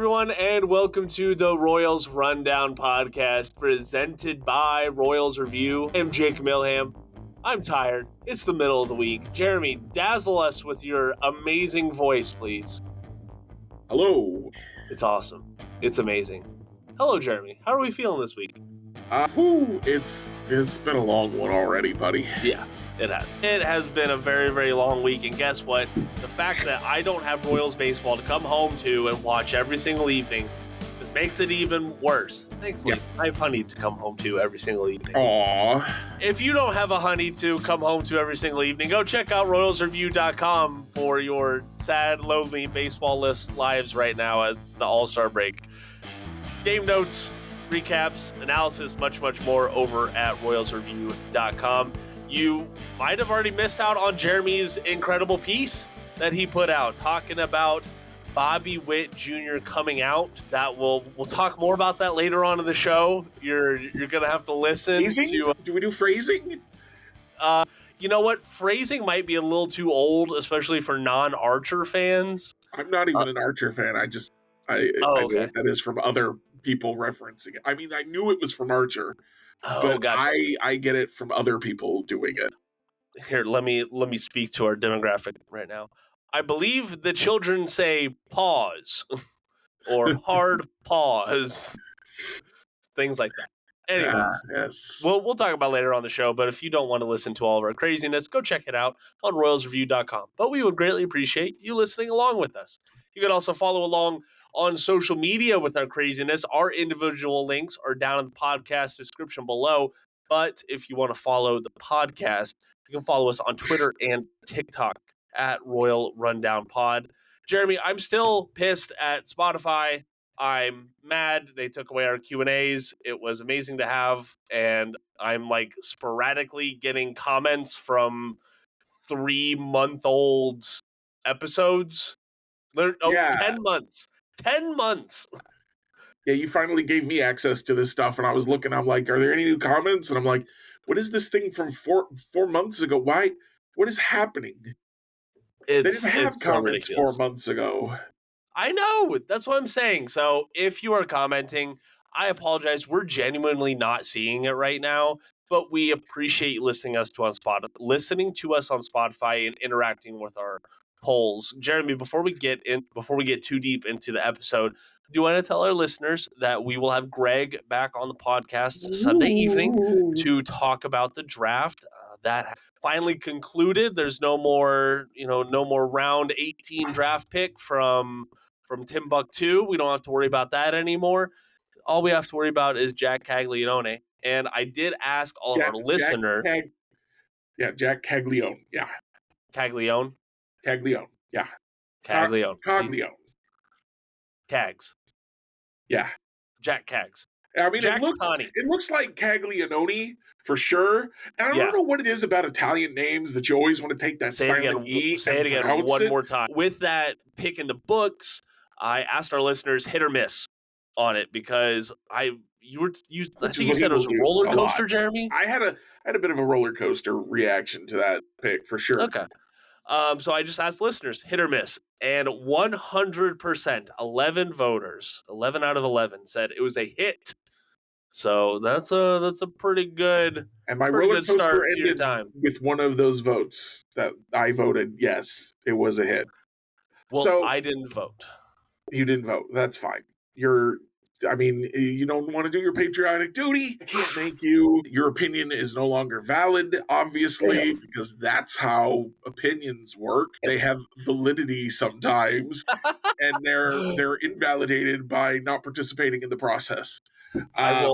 everyone, and welcome to the Royals Rundown podcast presented by Royals Review. I'm Jake Milham. I'm tired. It's the middle of the week. Jeremy, dazzle us with your amazing voice, please. Hello. It's awesome. It's amazing. Hello, Jeremy. How are we feeling this week? It's been a long one already, buddy. Yeah, it has. It has been a very, very long week, and guess what? The fact that I don't have Royals baseball to come home to and watch every single evening just makes it even worse. Thankfully, I have Honey to come home to every single evening. Aww. If you don't have a Honey to come home to every single evening, go check out royalsreview.com for your sad, lonely baseball list lives right now as the All-Star break. Game notes, recaps, analysis, much, much more over at royalsreview.com. You might have already missed out on Jeremy's incredible piece that he put out talking about Bobby Witt Jr. coming out. We'll talk more about that later on in the show. You're gonna have to listen Phrasing? to. Do we do phrasing? You know what? Phrasing might be a little too old, especially for non-Archer fans. I'm not even an Archer fan. I know what that is from other people referencing it. I mean, I knew it was from Archer, but gotcha. I get it from other people doing it. Here, let me speak to our demographic right now. I believe the children say pause or hard pause, things like that. Anyway, yes. we'll talk about later on the show, but if you don't want to listen to all of our craziness, go check it out on royalsreview.com. But we would greatly appreciate you listening along with us. You can also follow along on social media with our craziness. Our individual links are down in the podcast description below. But if you want to follow the podcast, you can follow us on Twitter and TikTok at Royal Rundown Pod. Jeremy, I'm still pissed at Spotify. I'm mad they took away our Q&As. It was amazing to have, and I'm like sporadically getting comments from 3-month-old episodes. 10 months. 10 months. Yeah, you finally gave me access to this stuff, and I was looking, I'm like, are there any new comments? And I'm like, what is this thing from four months ago? Why? What is happening? They didn't have comments 4 months ago. I know. That's what I'm saying. So if you are commenting, I apologize. We're genuinely not seeing it right now, but we appreciate you listening to us on Spotify and interacting with our polls. Jeremy, before we get too deep into the episode, do you want to tell our listeners that we will have Greg back on the podcast Sunday evening to talk about the draft that finally concluded? There's no more round 18 draft pick from Timbuktu. We don't have to worry about that anymore. All we have to worry about is Jack Caglione. And I did ask all of our listeners. Jack Caglione. Yeah. Caglione? Caglione. Yeah. Caglione. Caglione. Cags. Yeah. Jack Cags. I mean, it looks like Caglianone for sure. And I don't know what it is about Italian names that you always want to take that silent E. Say it again one more time. With that pick in the books, I asked our listeners hit or miss on it because I think you said it was a roller coaster, Jeremy. I had a bit of a roller coaster reaction to that pick for sure. Okay. So I just asked listeners hit or miss, and 100%, 11 voters, 11 out of 11 said it was a hit. So that's a pretty good. And my roller coaster ended with one of those votes that I voted. Yes, it was a hit. Well, I didn't vote. You didn't vote. That's fine. You don't want to do your patriotic duty. I can't make you. Your opinion is no longer valid, obviously, because that's how opinions work. They have validity sometimes, and they're invalidated by not participating in the process. I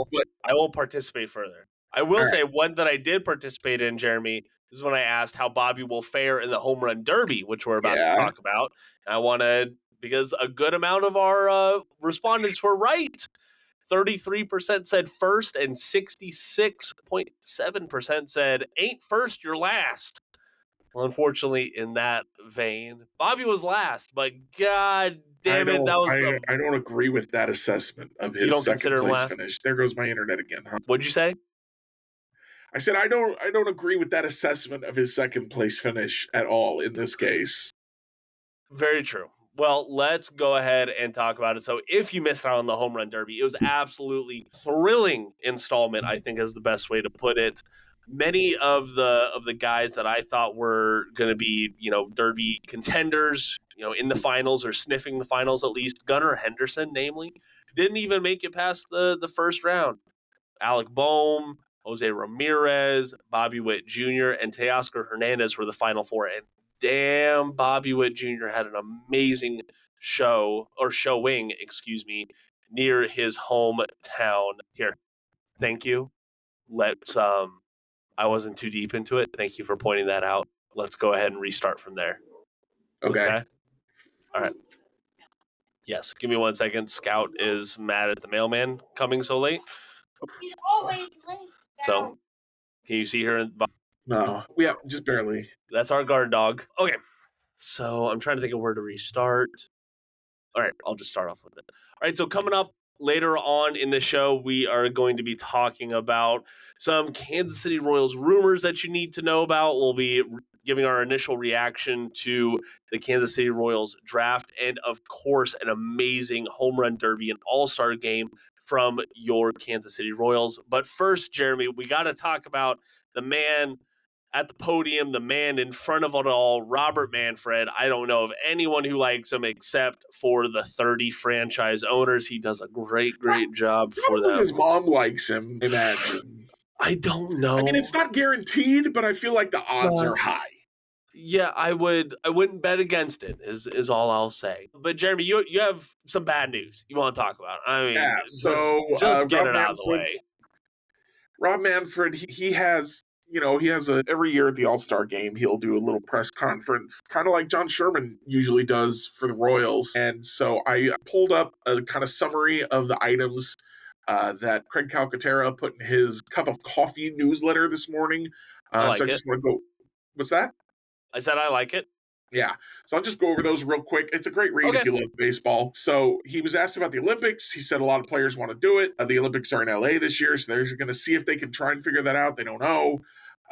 will participate further. I will say one that I did participate in, Jeremy, is when I asked how Bobby will fare in the home run derby, which we're about to talk about. And because a good amount of our respondents were right. 33% said first and 66.7% said ain't first, you're last. Well, unfortunately, in that vein, Bobby was last, but God damn it, I don't agree with that assessment of his second place finish. There goes my internet again, huh? What'd you say? I said I don't agree with that assessment of his second place finish at all in this case. Very true. Well, let's go ahead and talk about it. So, if you missed out on the home run derby, it was absolutely thrilling installment, I think is the best way to put it. Many of the guys that I thought were going to be, derby contenders, in the finals or sniffing the finals at least, Gunnar Henderson namely, didn't even make it past the first round. Alec Boehm, Jose Ramirez, Bobby Witt Jr., and Teoscar Hernandez were the final four. And damn, Bobby Witt Jr. had an amazing showing, near his hometown. Here, thank you. Let's I wasn't too deep into it. Thank you for pointing that out. Let's go ahead and restart from there. Okay. All right. Yes, give me 1 second. Scout is mad at the mailman coming so late. He's always late. So, can you see her? No. Yeah, just barely. That's our guard dog. Okay. So I'm trying to think of where to restart. All right, I'll just start off with it. All right, so coming up later on in the show, we are going to be talking about some Kansas City Royals rumors that you need to know about. We'll be giving our initial reaction to the Kansas City Royals draft, and of course, an amazing home run derby and all-star game from your Kansas City Royals. But first, Jeremy, we got to talk about the man at the podium, the man in front of it all, Robert Manfred. I don't know of anyone who likes him except for the 30 franchise owners. He does a great job for Probably them. his mom likes him, imagine. I don't know. I mean, it's not guaranteed, but I feel like the odds are high. Yeah, I wouldn't bet against it, is all I'll say. But Jeremy, you have some bad news you want to talk about. I mean, Yeah, so just get Rob it out of the Manfred, way. Rob Manfred, he has, every year at the All-Star game, he'll do a little press conference, kind of like John Sherman usually does for the Royals. And so I pulled up a kind of summary of the items that Craig Calcaterra put in his cup of coffee newsletter this morning. I like so I it. just want to go, what's that? I said I like it. Yeah. So I'll just go over those real quick. It's a great read if you love baseball. So he was asked about the Olympics. He said a lot of players want to do it. The Olympics are in LA this year, so they're going to see if they can try and figure that out. They don't know.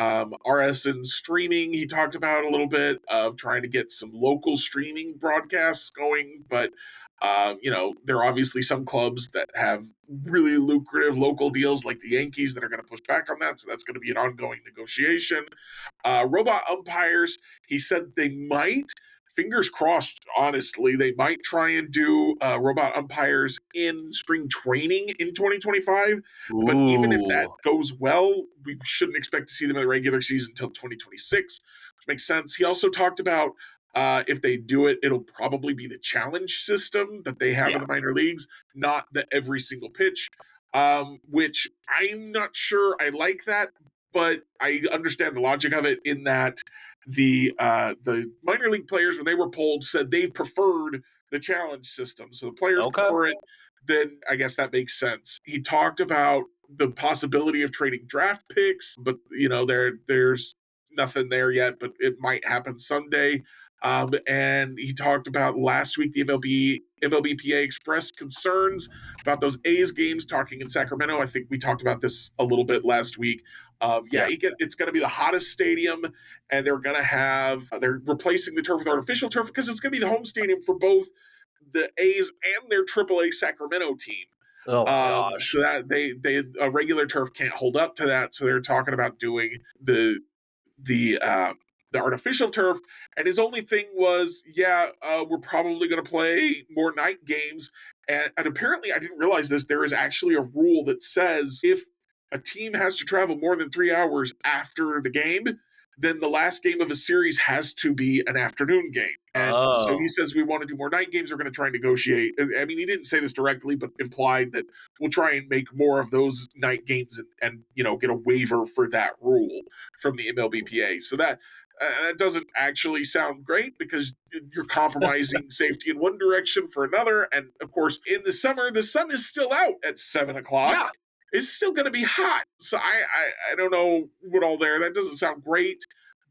RSN streaming, he talked about a little bit of trying to get some local streaming broadcasts going, but there are obviously some clubs that have really lucrative local deals like the Yankees that are going to push back on that. So that's going to be an ongoing negotiation. Robot umpires, he said they might, fingers crossed, honestly, they might try and do robot umpires in spring training in 2025. Ooh. But even if that goes well, we shouldn't expect to see them in the regular season until 2026, which makes sense. He also talked about if they do it, it'll probably be the challenge system that they have in the minor leagues, not the every single pitch, which I'm not sure I like that, but I understand the logic of it in that the minor league players, when they were polled, said they preferred the challenge system. So the players prefer it, then I guess that makes sense. He talked about the possibility of trading draft picks, but there's nothing there yet, but it might happen someday. And he talked about last week the MLBPA expressed concerns about those A's games talking in Sacramento. I think we talked about this a little bit last week. It's going to be the hottest stadium, and they're replacing the turf with artificial turf because it's going to be the home stadium for both the A's and their AAA Sacramento team. Oh my gosh! So that they a regular turf can't hold up to that. So they're talking about doing the artificial turf, and his only thing was, we're probably going to play more night games. And apparently, I didn't realize this. There is actually a rule that says if a team has to travel more than 3 hours after the game, then the last game of a series has to be an afternoon game. And so he says we want to do more night games. We're going to try and negotiate. I mean, he didn't say this directly, but implied that we'll try and make more of those night games and get a waiver for that rule from the MLBPA. So that doesn't actually sound great because you're compromising safety in one direction for another. And of course, in the summer, the sun is still out at 7:00. Yeah. It's still going to be hot. So I don't know what all there. That doesn't sound great.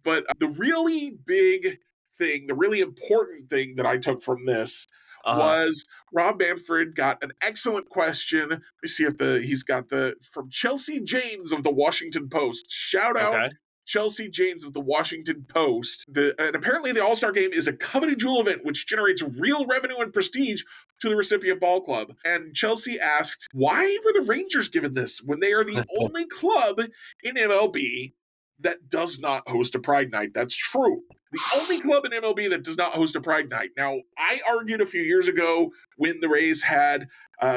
But the really big thing, the really important thing that I took from this was Rob Manfred got an excellent question. Let me see if he's got from Chelsea Janes of the Washington Post. Shout out Chelsea Janes of the Washington Post. And apparently the All-Star Game is a coveted jewel event which generates real revenue and prestige to the recipient ball club. And Chelsea asked, why were the Rangers given this when they are the only club in MLB that does not host a Pride Night? That's true. The only club in MLB that does not host a Pride Night. Now, I argued a few years ago when the Rays had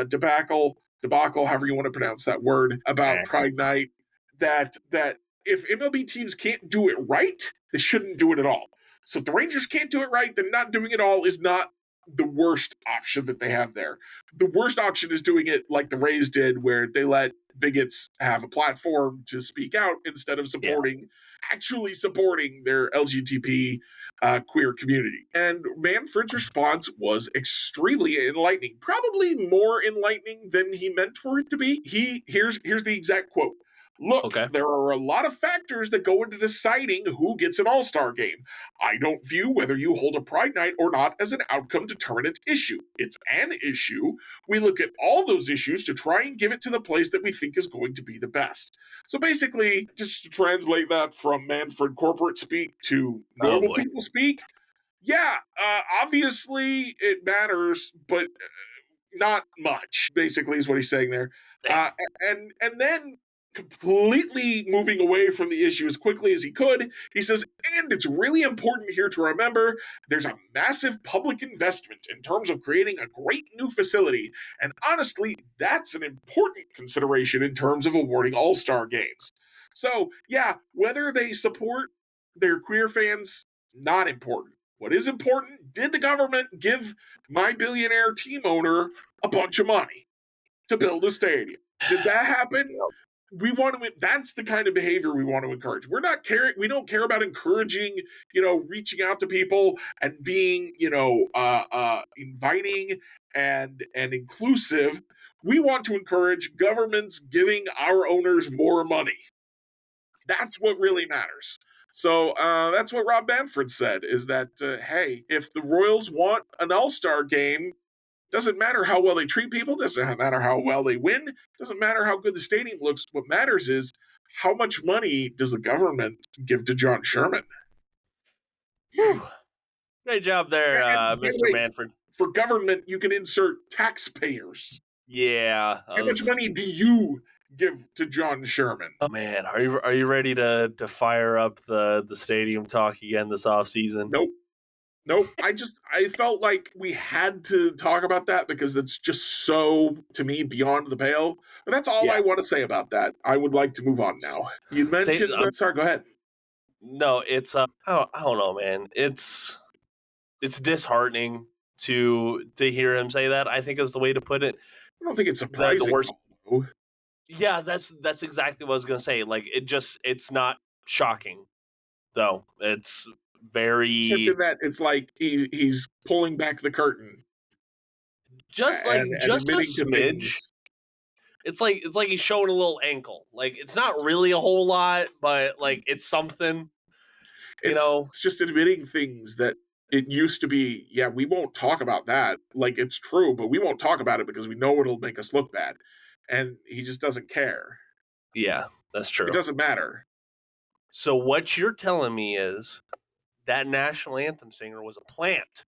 debacle, however you want to pronounce that word, about Pride Night, that if MLB teams can't do it right, they shouldn't do it at all. So if the Rangers can't do it right, then not doing it all is not the worst option that they have there. The worst option is doing it like the Rays did, where they let bigots have a platform to speak out instead of actually supporting their LGBT queer community. And Manfred's response was extremely enlightening, probably more enlightening than he meant for it to be. Here's the exact quote. Look, there are a lot of factors that go into deciding who gets an All-Star game. I don't view whether you hold a Pride Night or not as an outcome-determinant issue. It's an issue. We look at all those issues to try and give it to the place that we think is going to be the best. So basically, just to translate that from Manfred corporate speak to normal people speak, obviously it matters, but not much, basically, is what he's saying there. And then completely moving away from the issue as quickly as he could, he says, and it's really important here to remember there's a massive public investment in terms of creating a great new facility. And honestly, that's an important consideration in terms of awarding all-star games. So, whether they support their queer fans, not important. What is important, did the government give my billionaire team owner a bunch of money to build a stadium? Did that happen? That's the kind of behavior we want to encourage. We don't care about encouraging, reaching out to people and being, inviting and inclusive. We want to encourage governments giving our owners more money. That's what really matters. So that's what Rob Manfred said, is that, hey, if the Royals want an all-star game, doesn't matter how well they treat people, doesn't matter how well they win, doesn't matter how good the stadium looks. What matters is how much money does the government give to John Sherman? Great job there, Mr. Manfred. For government, you can insert taxpayers. Yeah. How much money do you give to John Sherman? Oh man, are you ready to fire up the stadium talk again this offseason? Nope. I felt like we had to talk about that because it's just so, to me, beyond the pale. But that's all I want to say about that. I would like to move on now. You mentioned, sorry, go ahead. No, it's I don't know, man. It's disheartening to hear him say that, I think is the way to put it. I don't think it's surprising. The worst. Yeah, that's exactly what I was gonna say. Like it's not shocking, though. It's very, except in that it's like he's pulling back the curtain, just a smidge. It's like he's showing a little ankle. Like it's not really a whole lot, but like it's something. It's just admitting things that it used to be. Yeah, we won't talk about that. Like it's true, but we won't talk about it because we know it'll make us look bad, and he just doesn't care. Yeah, that's true. It doesn't matter. So what you're telling me is that national anthem singer was a plant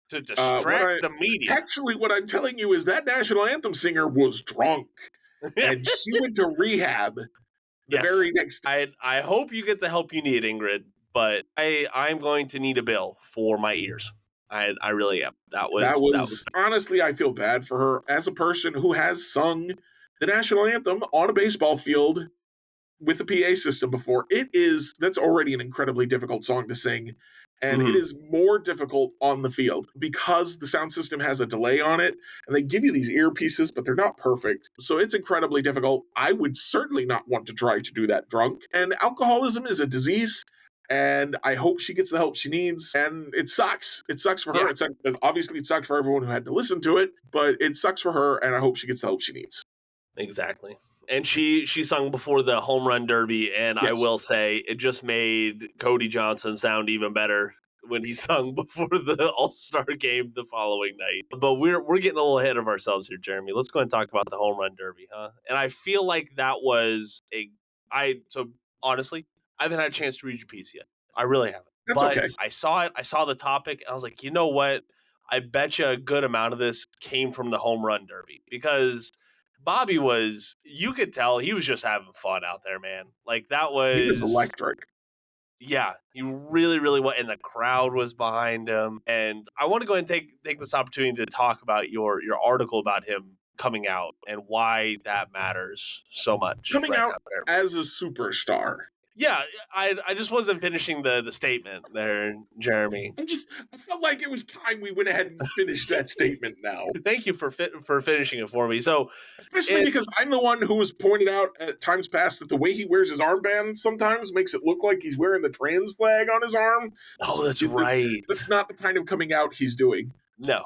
to distract the media. Actually, what I'm telling you is that national anthem singer was drunk, and she went to rehab the very next day. I hope you get the help you need, Ingrid, but I'm going to need a bill for my ears. I really am. That was honestly, I feel bad for her as a person who has sung the national anthem on a baseball field with a PA system before. That's already an incredibly difficult song to sing, and it is more difficult on the field because the sound system has a delay on it, and they give you these earpieces, but they're not perfect. So it's incredibly difficult. I would certainly not want to try to do that drunk. And alcoholism is a disease, and I hope she gets the help she needs. And it sucks. It sucks for her. Obviously, it sucks for everyone who had to listen to it, but it sucks for her, and I hope she gets the help she needs. Exactly. And she sung before the home run derby, and I will say it just made Cody Johnson sound even better when he sung before the All-Star game the following night. But we're getting a little ahead of ourselves here, Jeremy. Let's go and talk about the home run derby, huh? And I feel like that was honestly, I haven't had a chance to read your piece yet. I really haven't. That's But okay. I saw it. I saw the topic. And I was like, you know what? I bet you a good amount of this came from the home run derby because Bobby you could tell he was just having fun out there, man. Like that He was was, electric. yeah, he really, really was. And the crowd was behind him. And I want to go ahead and take this opportunity to talk about your article about him coming out and why that matters so much Coming right out now. There. as a superstar. Yeah, I just wasn't finishing the statement there, Jeremy. I felt like it was time we went ahead and finished that statement now. Thank you for finishing it for me. So Especially because I'm the one who was pointed out at times past that the way he wears his armband sometimes makes it look like he's wearing the trans flag on his arm. oh, that's right. That's not the kind of coming out he's doing. No.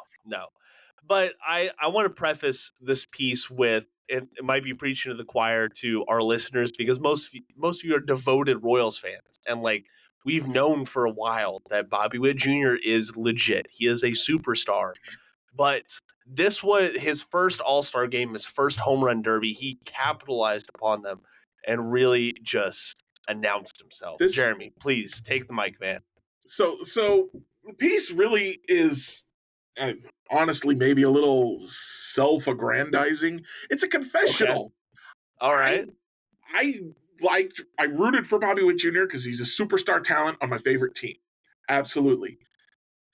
But I want to preface this piece with it might be preaching to the choir to our listeners because most of you are devoted Royals fans and like we've known for a while that Bobby Witt Jr. is legit. He is a superstar. But this was his first All-Star game, his first home run derby. He capitalized upon them and really just announced himself. Jeremy, please take the mic, man. So the piece really is honestly maybe a little self-aggrandizing. It's a confessional. Okay. All right. I rooted for Bobby Witt Jr. because he's a superstar talent on my favorite team. Absolutely.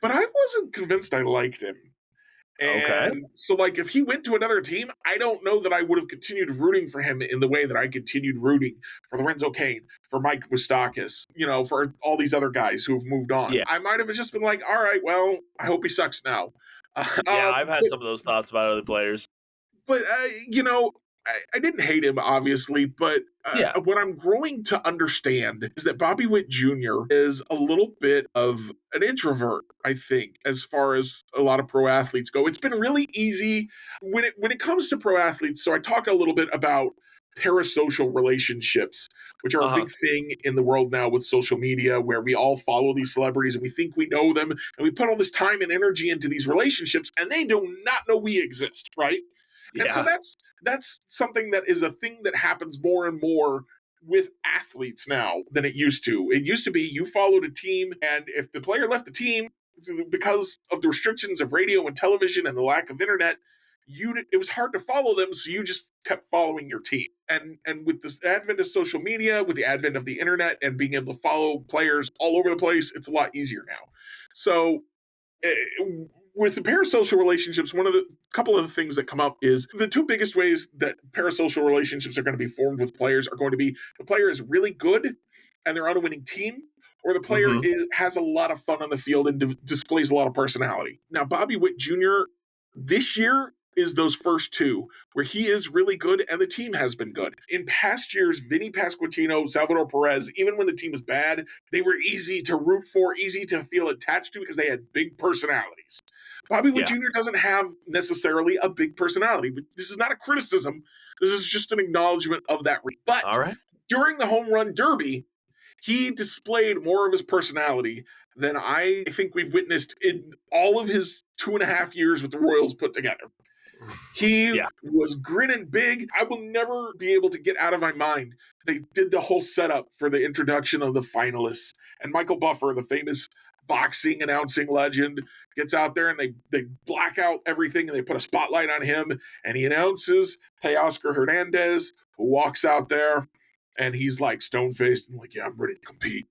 But I wasn't convinced I liked him. And so, like, if he went to another team, I don't know that I would have continued rooting for him in the way that I continued rooting for Lorenzo Cain, for Mike Moustakas, for all these other guys who have moved on. Yeah. I might have just been like, all right, well, I hope he sucks now. Yeah, I've had some of those thoughts about other players. But, I didn't hate him, obviously, but what I'm growing to understand is that Bobby Witt Jr. is a little bit of an introvert, I think, as far as a lot of pro athletes go. It's been really easy when it comes to pro athletes. So I talk a little bit about parasocial relationships, which are a big thing in the world now with social media, where we all follow these celebrities and we think we know them, and we put all this time and energy into these relationships, and they do not know we exist, right? Yeah. And so that's something that is a thing that happens more and more with athletes now than it used to. It used to be you followed a team, and if the player left the team because of the restrictions of radio and television and the lack of internet, it was hard to follow them, so you just kept following your team. And with the advent of social media, with the advent of the internet and being able to follow players all over the place, it's a lot easier now. So with the parasocial relationships, couple of the things that come up is the two biggest ways that parasocial relationships are going to be formed with players are going to be the player is really good and they're on a winning team, or the player has a lot of fun on the field and displays a lot of personality. Now, Bobby Witt Jr. this year is those first two, where he is really good and the team has been good. In past years, Vinny Pasquantino, Salvador Perez, even when the team was bad, they were easy to root for, easy to feel attached to because they had big personalities. Bobby Witt Jr. doesn't have necessarily a big personality. This is not a criticism. This is just an acknowledgement of that. But during the home run derby, he displayed more of his personality than I think we've witnessed in all of his 2.5 years with the Royals put together. He was grinning big. I will never be able to get out of my mind. They did the whole setup for the introduction of the finalists. And Michael Buffer, the famous boxing announcing legend, gets out there and they black out everything and they put a spotlight on him. And he announces Teoscar Hernandez, who walks out there and he's like stone-faced and like, yeah, I'm ready to compete.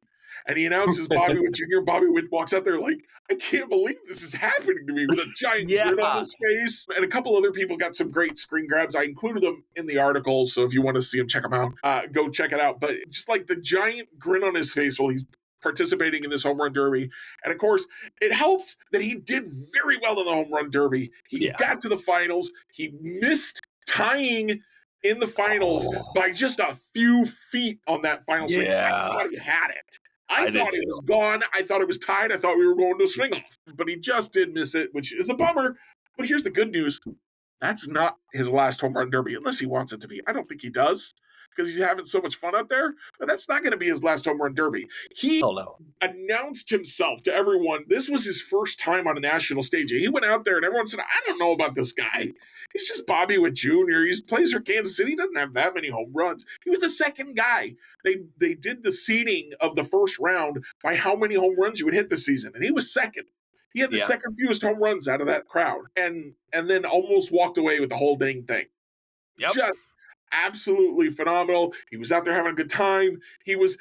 And he announces Bobby Witt Jr. Bobby Witt walks out there like, I can't believe this is happening to me, with a giant grin on his face. And a couple other people got some great screen grabs. I included them in the article, so if you want to see them, check them out. Go check it out. But just like the giant grin on his face while he's participating in this home run derby. And of course, it helps that he did very well in the home run derby. He got to the finals. He missed tying in the finals by just a few feet on that final swing. I thought he had it. I thought it was gone. I thought it was tied. I thought we were going to a swing off. But he just did miss it, which is a bummer. But here's the good news. That's not his last home run derby, unless he wants it to be. I don't think he does. because he's having so much fun out there, but that's not going to be his last home run derby. He Oh no. announced himself to everyone. This was his first time on a national stage. He went out there and everyone said, I don't know about this guy. He's just Bobby Witt Jr. He plays for Kansas City. He doesn't have that many home runs. He was the second guy. They did the seeding of the first round by how many home runs you would hit this season, and he was second. He had the second fewest home runs out of that crowd, and then almost walked away with the whole dang thing. Yep. Just absolutely phenomenal. He was out there having a good time. He was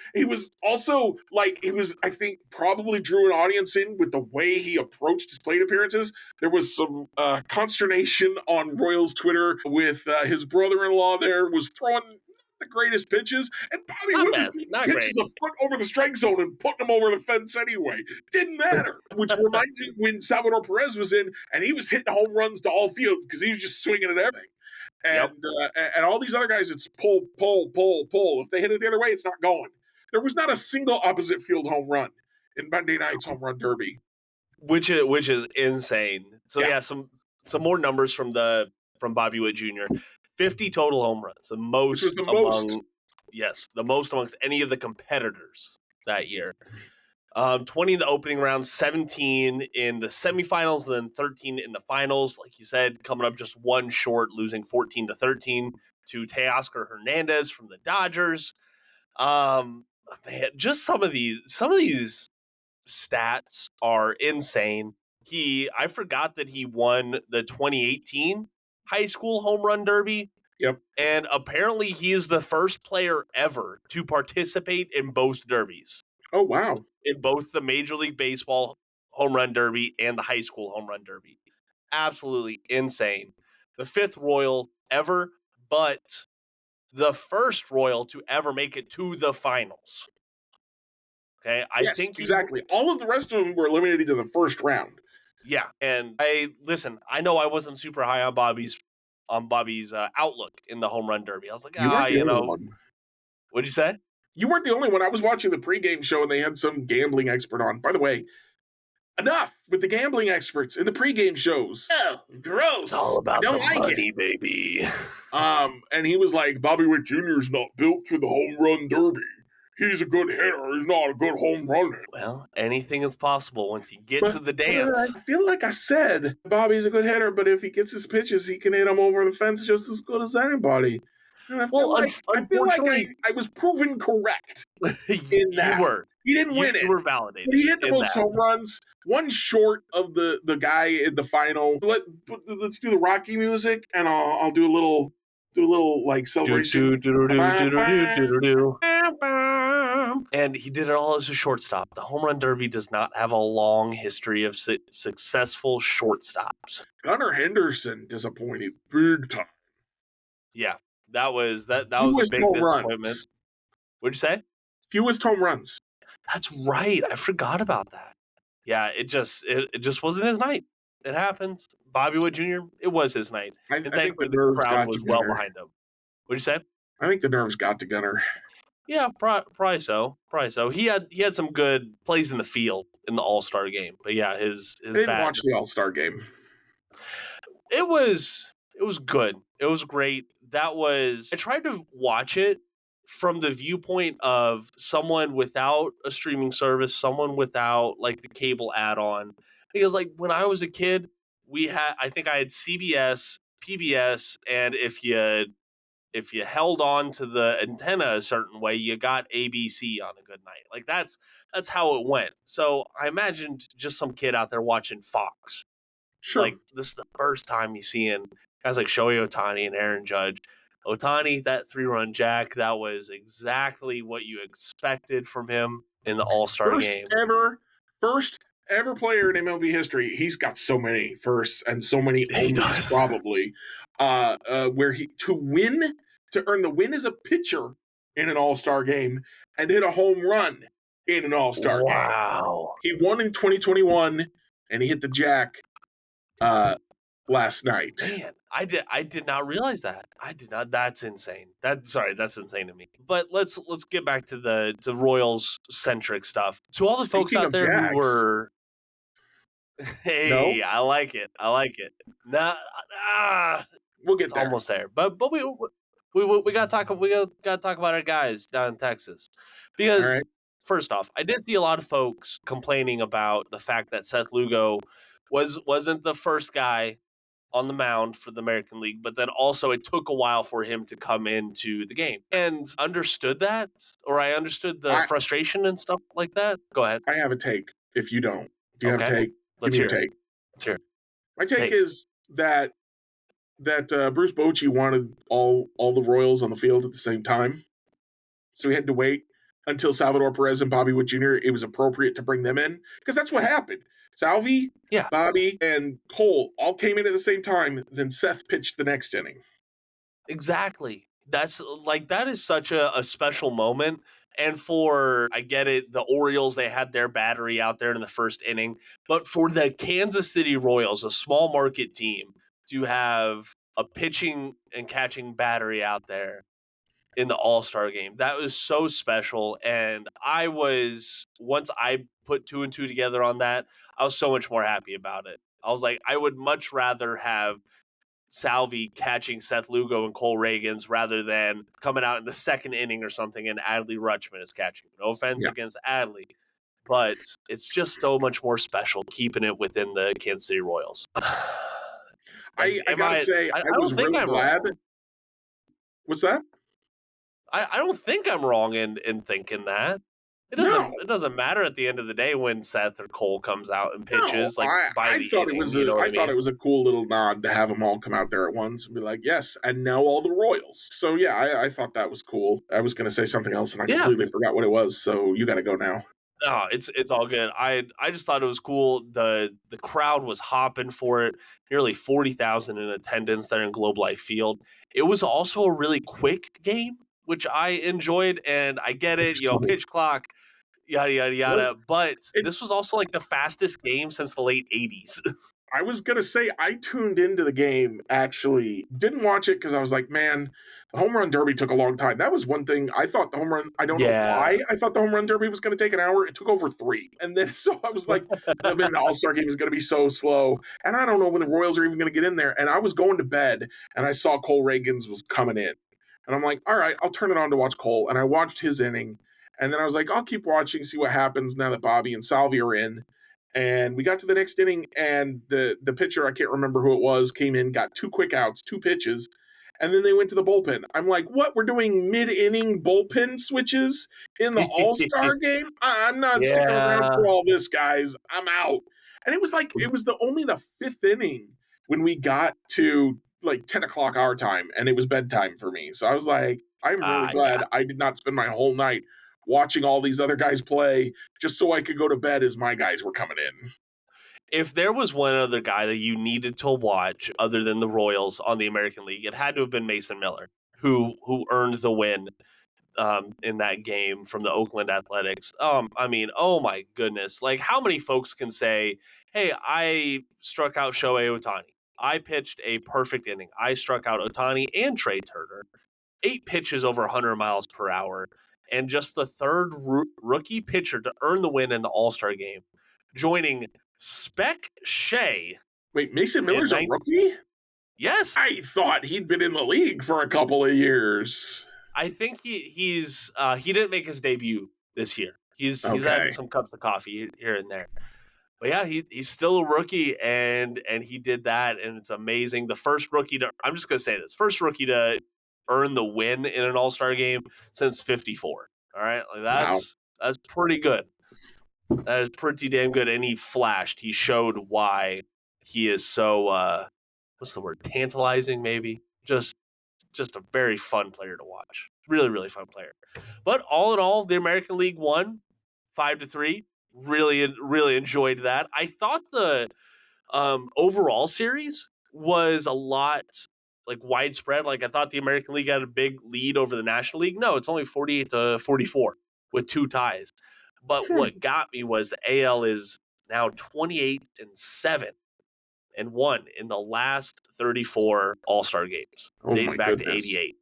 also like, I think probably drew an audience in with the way he approached his plate appearances. There was some consternation on Royals Twitter with his brother-in-law there was throwing the greatest pitches, and Bobby Witt was getting pitches a foot over the strike zone and putting them over the fence anyway. Didn't matter. Which reminds me when Salvador Perez was in and he was hitting home runs to all fields because he was just swinging at everything. And all these other guys, it's pull, pull, pull, pull. If they hit it the other way, it's not going. There was not a single opposite field home run in Monday night's home run derby, which is insane. So some more numbers from Bobby Witt Jr. 50 total home runs, the most amongst any of the competitors that year. 20 in the opening round, 17 in the semifinals, and then 13 in the finals. Like you said, coming up just one short, losing 14-13 to Teoscar Hernandez from the Dodgers. Man, just some of these stats are insane. I forgot that he won the 2018 high school home run derby. Yep. And apparently he is the first player ever to participate in both derbies. Oh, wow. In both the Major League Baseball home run derby and the high school home run derby. Absolutely insane. The fifth Royal ever, but the first Royal to ever make it to the finals. Okay, I think exactly. All of the rest of them were eliminated to the first round. Yeah, and I know I wasn't super high on Bobby's outlook in the home run derby. I was like, one. What'd you say? You weren't the only one. I was watching the pregame show and they had some gambling expert on. By the way, enough with the gambling experts in the pregame shows. Oh, gross. It's all about the money, baby. And he was like, Bobby Witt Jr. is not built for the home run derby. He's a good hitter. He's not a good home runner. Well, anything is possible once you get to the dance. I feel like I said Bobby's a good hitter, but if he gets his pitches, he can hit them over the fence just as good as anybody. And I feel like I was proven correct in that. You were. He didn't win it. You were validated. But he hit the most home runs, one short of the guy in the final. Let's do the Rocky music, and I'll do a little like celebration. And he did it all as a shortstop. The home run derby does not have a long history of successful shortstops. Gunnar Henderson disappointed big time. Yeah, that was a big disappointment. What'd you say? Fewest home runs. That's right. I forgot about that. Yeah, it just wasn't his night. It happens. Bobby Witt Jr., it was his night. I think the crowd was well behind him. What'd you say? I think the nerves got to Gunnar. Yeah, probably so. He had some good plays in the field in the All-Star game. But yeah, his I didn't watch the All-Star game. It was good. It was great. I tried to watch it from the viewpoint of someone without a streaming service, someone without like the cable add-on. Because like when I was a kid, I think I had CBS, PBS, and if you held on to the antenna a certain way, you got ABC on a good night. Like that's how it went. So I imagined just some kid out there watching Fox. Sure. Like this is the first time you're seeing guys like Shohei Ohtani and Aaron Judge. Ohtani, that 3-run jack, that was exactly what you expected from him in the All-Star game. First ever player in MLB history. He's got so many firsts and so many onlys probably. Where to earn the win as a pitcher in an All-Star game and hit a home run in an All-Star game. Wow. He won in 2021 and he hit the jack last night. Man, I did not realize that. I did not. That's insane. That's insane to me. But let's get back to the Royals centric stuff. To all the folks out there who were Hey, no? I like it. Nah, we'll get there. Almost there. But we got to talk about our guys down in Texas, All because right. first off, I did see a lot of folks complaining about the fact that Seth Lugo wasn't the first guy on the mound for the American League, but then also it took a while for him to come into the game, and understood that, or I understood the I frustration and stuff like that. Go ahead. I have a take. If you don't, do you have a Okay, take? Give let's me your hear it. take. Let's hear it. My take Take. is that Bruce Bochy wanted all the Royals on the field at the same time, so he had to wait until Salvador Perez and Bobby Witt Jr. It was appropriate to bring them in because that's what happened. Salvi, Yeah, Bobby, and Cole all came in at the same time. Then Seth pitched the next inning. exactly. That is such a special moment. And for, I get it, the Orioles, they had their battery out there in the first inning. But for the Kansas City Royals, a small market team, to have a pitching and catching battery out there in the All-Star game, that was so special. And once I put two and two together on that, I was so much more happy about it. I was like, I would much rather have Salvi catching Seth Lugo and Cole Reagans rather than coming out in the second inning or something and Adley Rutschman is catching. No offense Yeah, against Adley, but it's just so much more special keeping it within the Kansas City Royals. Like, I gotta say, I I was don't think really I'm glad. wrong. What's that? I don't think I'm wrong in thinking that. No, It doesn't matter at the end of the day when Seth or Cole comes out and no. pitches, like, by I the thought it inning. was You know what I I thought mean? it was a cool little nod to have them all come out there at once and be like, yes, and now all the Royals. So yeah, I thought that was cool. I was gonna say something else and I Yeah. completely forgot what it was. So you got to go now. Oh, it's all good. I just thought it was cool. The crowd was hopping for it. Nearly 40,000 in attendance there in Globe Life Field. It was also a really quick game, which I enjoyed. And I get it, Extreme. pitch clock, yada yada Well, yada. But it this was also like the fastest game since the late 80s. I was gonna say I tuned into the game actually. Didn't watch it because I was like, man, the home run derby took a long time. That was one thing. I thought the home run. I don't know Yeah. why I thought the home run derby was gonna take an hour. It took over 3, and then so I was like, the All Star game is gonna be so slow, and I don't know when the Royals are even gonna get in there. And I was going to bed, and I saw Cole Reagans was coming in, and I'm like, all right, I'll turn it on to watch Cole, and I watched his inning. And then I was like, I'll keep watching, see what happens now that Bobby and Salvi are in. And we got to the next inning, and the pitcher, I can't remember who it was, came in, got 2 quick outs, 2 pitches, and then they went to the bullpen. I'm like, what? We're doing mid-inning bullpen switches in the All-Star game? I'm not sticking around Yeah. for all this, guys. I'm out. And it was like it was only the 5th inning when we got to like 10 o'clock our time, and it was bedtime for me. So I was like, I'm really Yeah. glad I did not spend my whole night watching all these other guys play just so I could go to bed as my guys were coming in. If there was one other guy that you needed to watch other than the Royals on the American League, it had to have been Mason Miller, who earned the win in that game from the Oakland Athletics. I mean, oh my goodness. Like, how many folks can say, hey, I struck out Shohei Ohtani. I pitched a perfect inning. I struck out Ohtani and Trey Turner. 8 pitches over 100 miles per hour. And just the third rookie pitcher to earn the win in the All-Star game, joining Spec Shea Wait, Mason in Miller's a rookie? Yes, I thought he'd been in the league for a couple of years. I think he didn't make his debut this year. He's Okay. had some cups of coffee here and there. But yeah, he's still a rookie, and he did that, and it's amazing. The first rookie to, I'm just gonna say this, first rookie to earn the win in an All-Star game since '54. All right, like Wow. that's pretty good. That is pretty damn good. And he flashed. He showed why he is so what's the word? Tantalizing, maybe. Just a very fun player to watch. Really, really fun player. But all in all, the American League won 5-3. Really, really enjoyed that. I thought the overall series was a lot like widespread. Like, I thought the American League had a big lead over the National League. No, it's only 48-44 with 2 ties. But what got me was the AL is now 28-7 and won in the last 34 All-Star games, Oh my dating back to goodness. 88.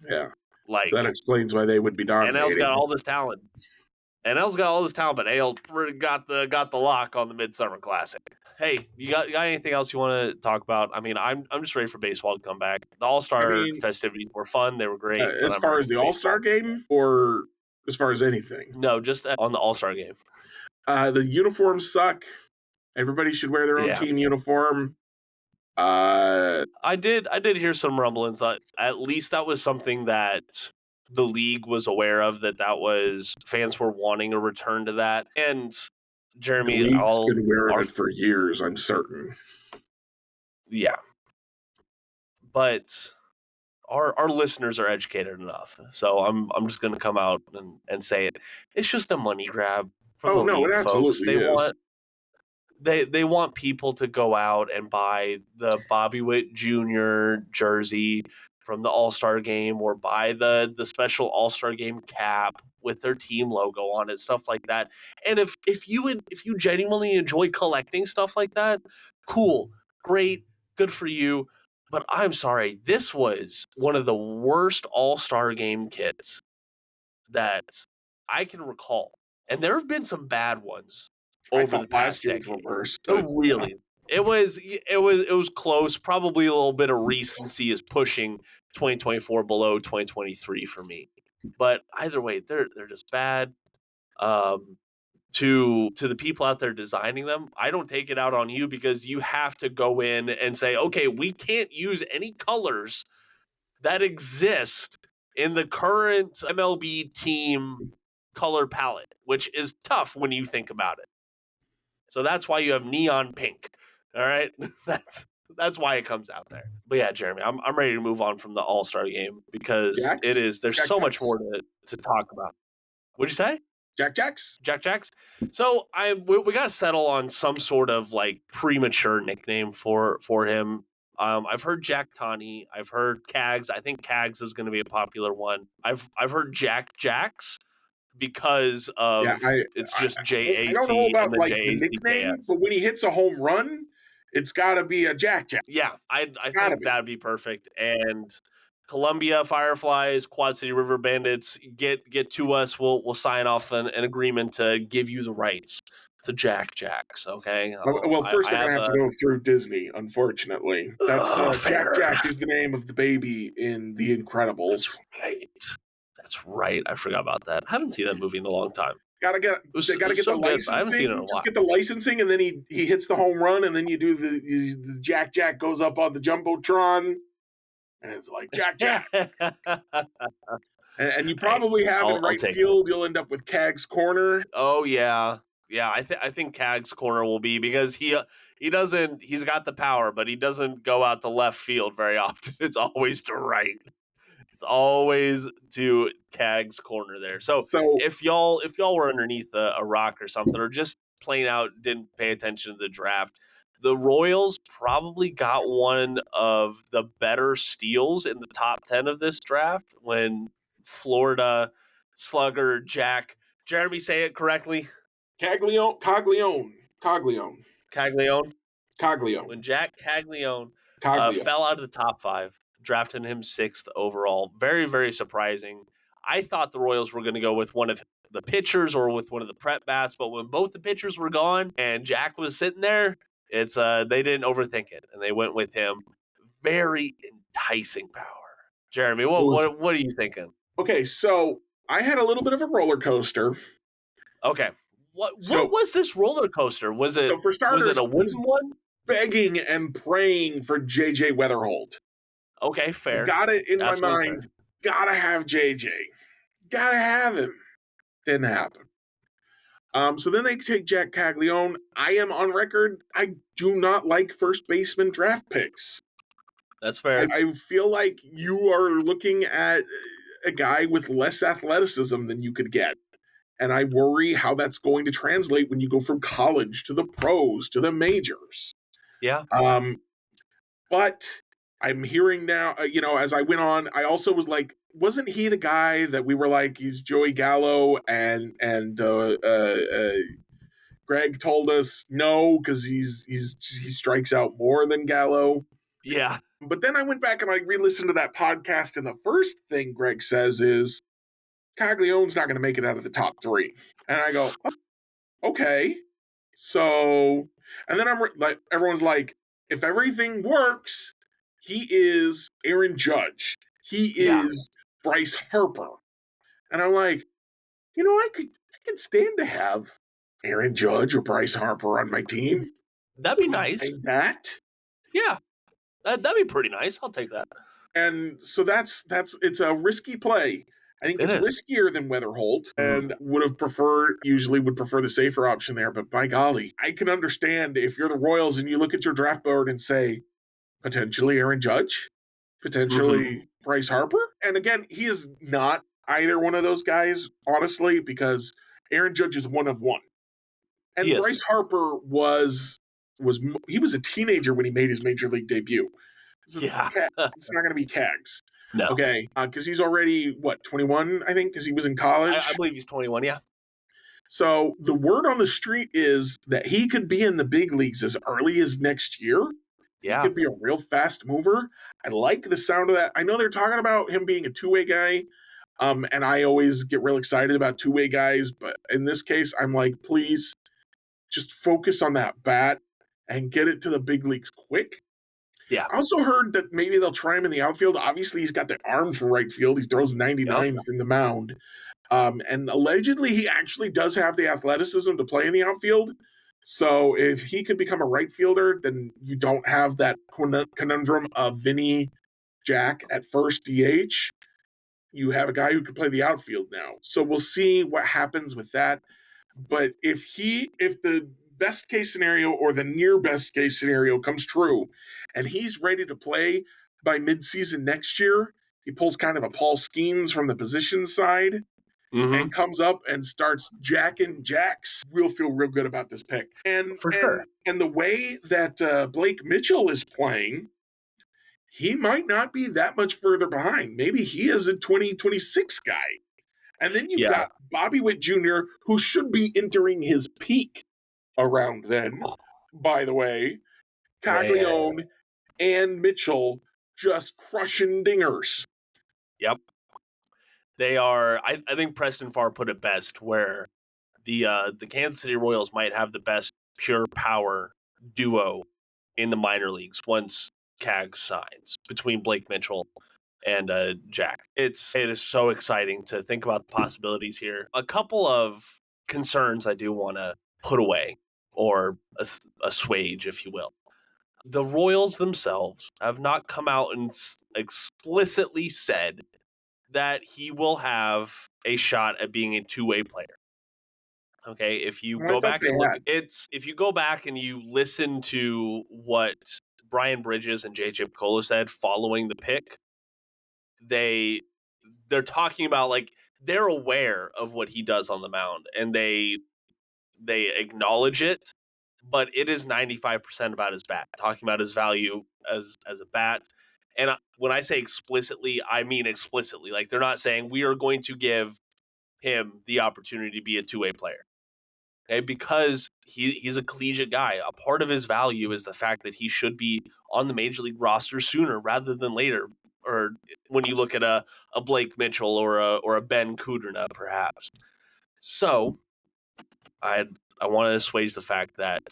Yeah. So that Like, explains why they would be NL's got dominating. all this talent. NL's got all this talent, but AL got the lock on the Midsummer Classic. Hey, you got anything else you want to talk about? I mean, I'm just ready for baseball to come back. The All I Star mean, festivities were fun; they were great, but as I'm far ready as the for All Star baseball. game, or as far as anything, No, just on the All Star game. the uniforms suck. Everybody should wear their own Yeah, team uniform. Uh, I did hear some rumblings that at least that was something that the league was aware of, that was fans were wanting a return to that. And the Jeremy, league's all been aware of our it for years, I'm certain. yeah, but our listeners are educated enough, so I'm just gonna come out and say it. It's just a money grab from Oh the no, it league, folks. absolutely is. They want people to go out and buy the Bobby Witt Jr. jersey from the All-Star game, or buy the special All-Star game cap with their team logo on it, stuff like that. And if you genuinely enjoy collecting stuff like that, cool, great, good for you. But I'm sorry, this was one of the worst All-Star game kits that I can recall. And there have been some bad ones I over the thought last past year's were decade. worse, They're but yeah. really it was close. Probably a little bit of recency is pushing 2024 below 2023 for me. But either way, they're just bad. Um, to the people out there designing them, I don't take it out on you, because you have to go in and say, okay, we can't use any colors that exist in the current MLB team color palette, which is tough when you think about it. So that's why you have neon pink. All right, that's why it comes out there. But yeah, Jeremy, I'm ready to move on from the All Star game, because Jacks? there's Jack so much Jacks? more to talk about. What'd you say? Jack Jacks? Jack Jacks. So we got to settle on some sort of like premature nickname for him. I've heard Jack Tani. I've heard Cags. I think Cags is going to be a popular one. I've heard Jack Jacks, because Yeah, of it's just I don't know JAC and about then like the nickname, JACKS. but when he hits a home run, it's got to be a Jack Jack. Yeah, I Gotta think be. that'd be perfect. And Columbia Fireflies, Quad City River Bandits, get to us. We'll sign off an agreement to give you the rights to Jack Jacks. Okay, Well, first I they're gonna have have to a go through Disney. Unfortunately, that's Jack fair. Jack is the name of the baby in The That's Incredibles. right. That's right. I forgot about that. I haven't seen that movie in a long time. Gotta get It they gotta was get the so good, but I haven't seen it in licensing. a Just while. get the licensing, and then he hits the home run, and then you do the Jack Jack goes up on the jumbotron, and it's like Jack Jack. And you Hey, probably have in I'll right take it. field, you'll end up with Cag's corner. Oh yeah, yeah. I think Cag's corner will be, because he's got the power, but he doesn't go out to left field very often. It's always to right. It's always to Cag's corner there. So So if y'all were underneath a rock or something, or just plain out didn't pay attention to the draft, the Royals probably got one of the better steals in the top 10 of this draft, when Florida slugger Jack Jeremy, say it correctly, Caglione, Caglione. Caglione, When Jack Caglione Caglione. fell out of the top five, drafting him sixth overall. Very, very surprising. I thought the Royals were going to go with one of the pitchers or with one of the prep bats, but when both the pitchers were gone and Jack was sitting there, it's they didn't overthink it and they went with him. Very enticing power. Jeremy, It what was what what are you thinking? okay. So I had a little bit of a roller coaster. Okay. What So was this roller coaster? Was it so for was it starters, a I was wooden one? begging and praying for JJ Weatherholt. Okay, fair. Got it in my Absolutely fair. mind. Gotta have JJ. Gotta have him. Didn't happen. So then they take Jack Caglione. I am on record. I do not like first baseman draft picks. That's fair. I feel like you are looking at a guy with less athleticism than you could get. And I worry how that's going to translate when you go from college to the pros to the majors. Yeah. Um, but I'm hearing now, as I went on, I also was like, wasn't he the guy that we were like, he's Joey Gallo, and Greg told us no because he strikes out more than Gallo. Yeah. But then I went back and I re-listened to that podcast, and the first thing Greg says is Caglione's not going to make it out of the top three, and I go, oh, okay, so And then like, everyone's like, if everything works, he is Aaron Judge. He Yeah. is Bryce Harper. And I'm like, I could stand to have Aaron Judge or Bryce Harper on my team. That'd be nice. Like that. Yeah. That'd be pretty nice. I'll take that. And so that's it's a risky play. I think It it's is. riskier than Weatherholt and usually would prefer the safer option there. But by golly, I can understand if you're the Royals and you look at your draft board and say, potentially Aaron Judge, potentially Bryce Harper. And again, he is not either one of those guys, honestly, because Aaron Judge is one of one. And Yes. Bryce Harper was he was a teenager when he made his major league debut. Yeah. It's not going to be Cags. No. Okay, because he's already, 21, I think, because he was in college. I believe he's 21, yeah. So the word on the street is that he could be in the big leagues as early as next year. Yeah. He could be a real fast mover. I like the sound of that. I know they're talking about him being a two-way guy, and I always get real excited about two-way guys, but in this case, I'm like, please just focus on that bat and get it to the big leagues quick. Yeah. I also heard that maybe they'll try him in the outfield. Obviously, he's got the arm for right field. He throws 99 from the mound. And allegedly, he actually does have the athleticism to play in the outfield. So if he could become a right fielder, then you don't have that conundrum of Vinny Jack at first DH. You have a guy who can play the outfield now. So we'll see what happens with that. But if the best case scenario or the near best case scenario comes true and he's ready to play by midseason next year, he pulls kind of a Paul Skeens from the position side and comes up and starts jacking jacks, we'll feel real good about this pick. And For sure. And the way that Blake Mitchell is playing, he might not be that much further behind. Maybe he is a 2026 guy. And then you've got Bobby Witt Jr., who should be entering his peak around then, by the way. Caglione and Mitchell just crushing dingers. Yep. They are. I think Preston Farr put it best, where the Kansas City Royals might have the best pure power duo in the minor leagues once CAG signs between Blake Mitchell and Jack. It is so exciting to think about the possibilities here. A couple of concerns I do want to put away or assuage, if you will. The Royals themselves have not come out and explicitly said that he will have a shot at being a two-way player. Okay, if you go back and look, if you go back and you listen to what Brian Bridges and JJ Picola said following the pick, they're talking about like they're aware of what he does on the mound and they acknowledge it, but it is 95% about his bat, talking about his value as a bat. And when I say explicitly, I mean explicitly. Like they're not saying we are going to give him the opportunity to be a two-way player. Okay, because he's a collegiate guy. A part of his value is the fact that he should be on the major league roster sooner rather than later. Or when you look at a Blake Mitchell or a Ben Kudrna, perhaps. So I want to assuage the fact that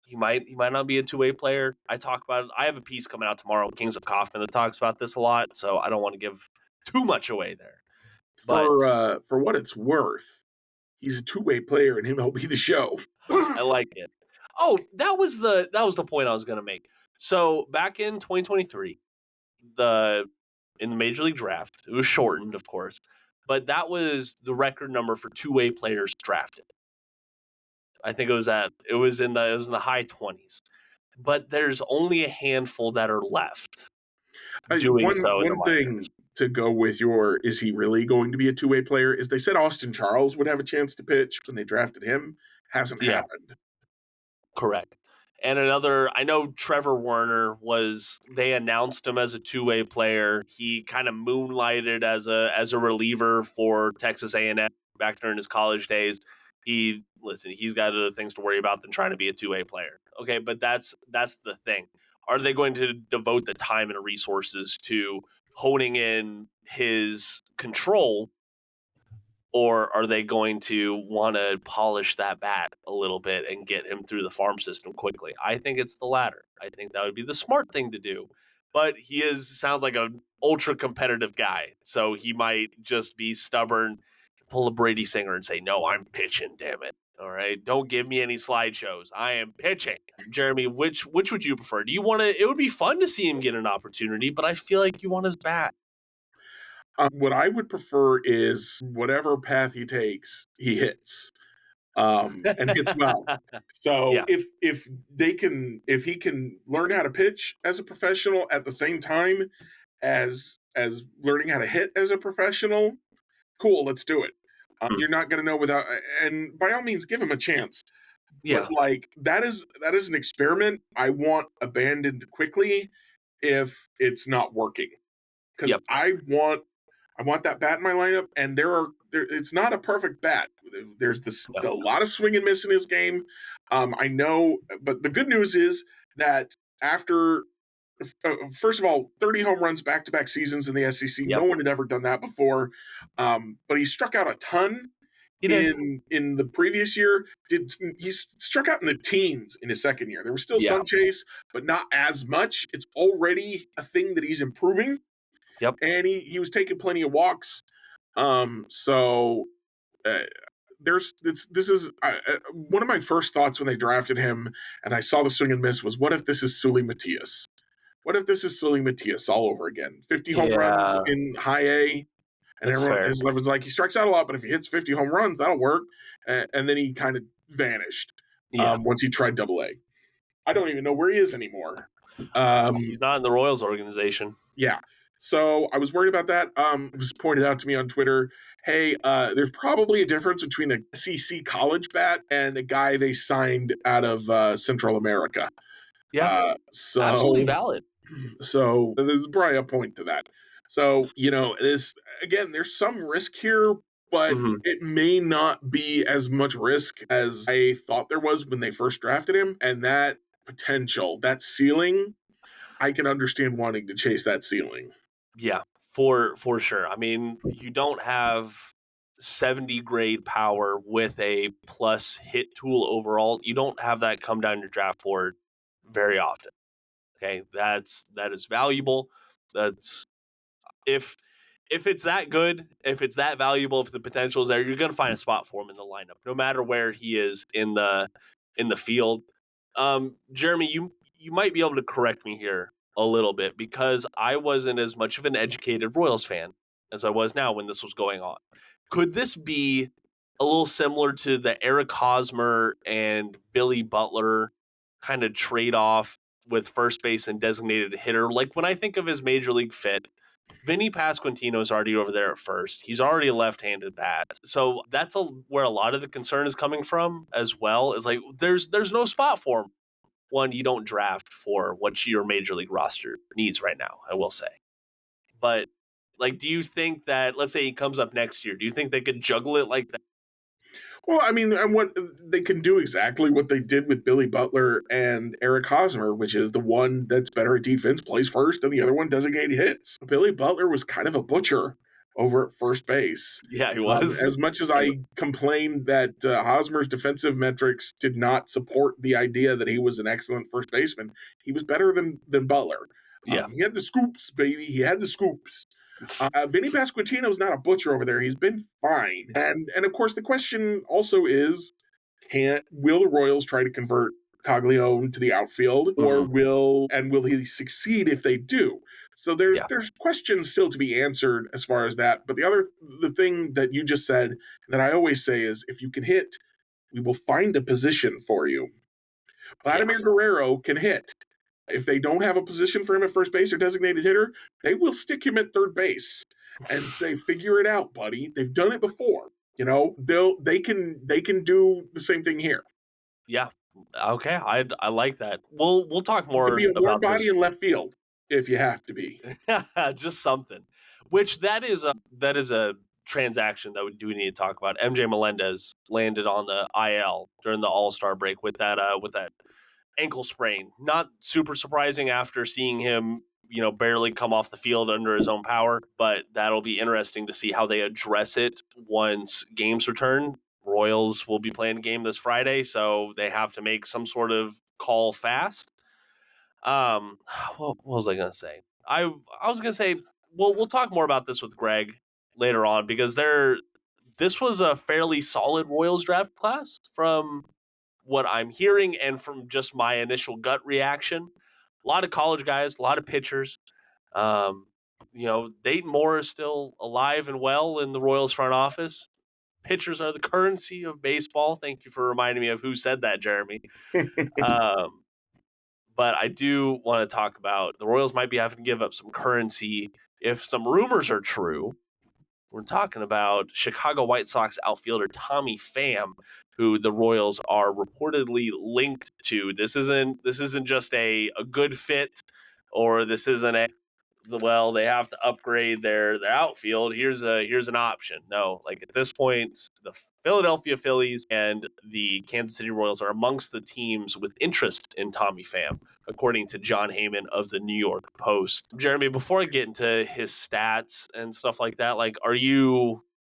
he might not be a two-way player. I talk about it. I have a piece coming out tomorrow, Kings of Kaufman, that talks about this a lot. So I don't want to give too much away there. But For what it's worth, he's a two-way player and he'll be the show. I like it. Oh, that was the point I was going to make. So back in 2023, in the Major League Draft, it was shortened, of course, but that was the record number for two-way players drafted. I think it was in the high 20s. But there's only a handful that are left doing so in the one thing to go with is he really going to be a two-way player? Is they said Austin Charles would have a chance to pitch when they drafted him. Hasn't happened. Correct. And I know Trevor Werner they announced him as a two-way player. He kind of moonlighted as a reliever for Texas A&M back during his college days. He's got other things to worry about than trying to be a two-way player. Okay, but that's the thing. Are they going to devote the time and resources to honing in his control, or are they going to want to polish that bat a little bit and get him through the farm system quickly? I think it's the latter. I think that would be the smart thing to do. But sounds like an ultra competitive guy, so he might just be stubborn, pull a Brady Singer and say, "No, I'm pitching, damn it. All right, don't give me any slideshows. I am pitching." Jeremy, which would you prefer? Do you want to? It would be fun to see him get an opportunity, but I feel like you want his bat. What I would prefer is whatever path he takes, he hits, and hits well. So Yeah. if he can learn how to pitch as a professional at the same time as learning how to hit as a professional, cool, let's do it. You're not going to know without, and by all means, give him a chance. But Yeah. like that is an experiment I want abandoned quickly if it's not working, because Yep. I want that bat in my lineup, and it's not a perfect bat. There's No. a lot of swing and miss in his game. I know, but the good news is that after first of all, 30 home runs back to back seasons in the SEC. No Yep. one had ever done that before. But he struck out a ton He did. in the previous year. He struck out in the teens in his second year? There was still Yeah. some chase, but not as much. It's already a thing that he's improving, Yep. and he was taking plenty of walks. So uh, this is one of my first thoughts when they drafted him, and I saw the swing and miss was, what if this is Sully Matias? What if this is Sully Matias all over again? 50 home runs Yeah. in high A, and That's fair. everyone's like, he strikes out a lot, but if he hits 50 home runs, that'll work. And then he kind of vanished Yeah. once he tried Double A. I don't even know where he is anymore. He's not in the Royals organization. Yeah. So I was worried about that. It was pointed out to me on Twitter, hey, there's probably a difference between a SEC college bat and a guy they signed out of Central America. Yeah. Absolutely valid. So there's probably a point to that. So, this again, there's some risk here, but Hmm. it may not be as much risk as I thought there was when they first drafted him. And that potential, that ceiling, I can understand wanting to chase that ceiling. Yeah, for sure. I mean, you don't have 70 grade power with a plus hit tool overall. You don't have that come down your draft board very often. Okay, that is valuable. That's if it's that good, if it's that valuable, if the potential is there, you're gonna find a spot for him in the lineup, no matter where he is in the field. Jeremy, you might be able to correct me here a little bit because I wasn't as much of an educated Royals fan as I was now when this was going on. Could this be a little similar to the Eric Hosmer and Billy Butler kind of trade off with first base and designated hitter? Like when I think of his major league fit, Vinny Pasquantino is already over there at first. He's already a left-handed bat, so that's where a lot of the concern is coming from as well. Is like there's no spot for him. One, you don't draft for what your major league roster needs right now. I will say, but like, do you think that let's say he comes up next year? Do you think they could juggle it like that? Well, I mean, and what they can do exactly what they did with Billy Butler and Eric Hosmer, which is the one that's better at defense plays first, and the other one designated hits. Billy Butler was kind of a butcher over at first base. Yeah, he was. As much as I complained that Hosmer's defensive metrics did not support the idea that he was an excellent first baseman, he was better than Butler. Yeah. He had the scoops, baby. He had the scoops. Vinny Pasquantino's not a butcher over there. He's been fine. And of course, the question also is, will the Royals try to convert Caglione to the outfield, or will he succeed if they do? So there's questions still to be answered as far as that. But the thing that you just said that I always say is, if you can hit, we will find a position for you. Vladimir Guerrero can hit. If they don't have a position for him at first base or designated hitter, they will stick him at third base and say, "Figure it out, buddy." They've done it before. They can do the same thing here. Yeah. Okay. I like that. We'll talk You can more be a warm about body this. in left field if you have to be. Just something. Which that is a transaction that we do need to talk about. MJ Melendez landed on the IL during the All-Star break with that ankle sprain. Not super surprising after seeing him barely come off the field under his own power, but that'll be interesting to see how they address it once games return. Royals will be playing a game this Friday, so they have to make some sort of call fast. What was I gonna say? I was gonna say we'll talk more about this with Greg later on because this was a fairly solid Royals draft class from what I'm hearing and from just my initial gut reaction. A lot of college guys, a lot of pitchers. Um, Dayton Moore is still alive and well in the Royals front office. Pitchers are the currency of baseball. Thank you for reminding me of who said that, Jeremy. Um, but I do want to talk about the Royals might be having to give up some currency if some rumors are true. We're talking about Chicago White Sox outfielder Tommy Pham, who the Royals are reportedly linked to. This isn't just a good fit, or this isn't they have to upgrade their outfield. Here's an option. No, like at this point, the Philadelphia Phillies and the Kansas City Royals are amongst the teams with interest in Tommy Pham, according to John Heyman of the New York Post. Jeremy, before I get into his stats and stuff like that,